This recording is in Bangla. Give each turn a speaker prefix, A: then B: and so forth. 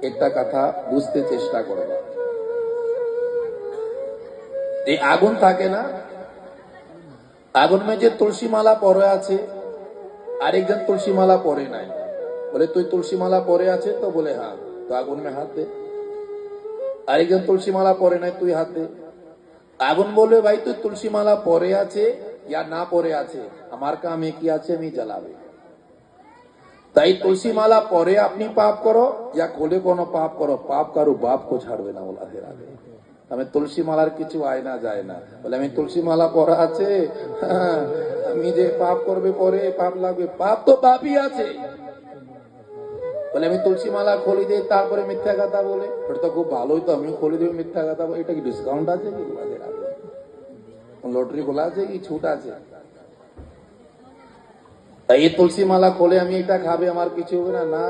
A: একটা কথা বুঝতে চেষ্টা করবে। এই আগুন থাকে না, আগুন মে যে তুলসী মালা পরে আছে, আরেকজন তুলসী মালা পরে নাই, বলে তুই তুলসী মালা পরে আছে তো? বলে হ্যাঁ। তো আগুন মে হাত দে। আরেকজন তুলসী মালা পরে নাই, তুই হাত দে। আগুন বলবে ভাই তুই তুলসী মালা পরে আছে या না পরে আছে, আমার কাম একই আছে, আমি জ্বালাবে। তাই তুলসী মালা পরে আপনি পাপ করো या खोले কোনো পাপ করো, পাপ কারো বাপ কো ছাড়বে না বলা ফের আগে। আমি তুলসী মালার কিছু আয় না যায় না, বলে আমি তুলসী মালা পরা আছে, আমি যে পাপ করবে পরে পাপ লাগবে, পাপ তো পাপই আছে। বলে আমি তুলসী মালা খুলে দিই তারপরে মিথ্যা কথা বলে, ওটা তো খুব ভালোই তো, আমিও খুলে দেবো মিথ্যা কথা বলে, এটা কি ডিসকাউন্ট আছে কি? লটারি খোলা আছে কি ছুট আছে? তাই এই তুলসী মালা খোলে আমি এটা খাবে আমার কিছু হবে না? না,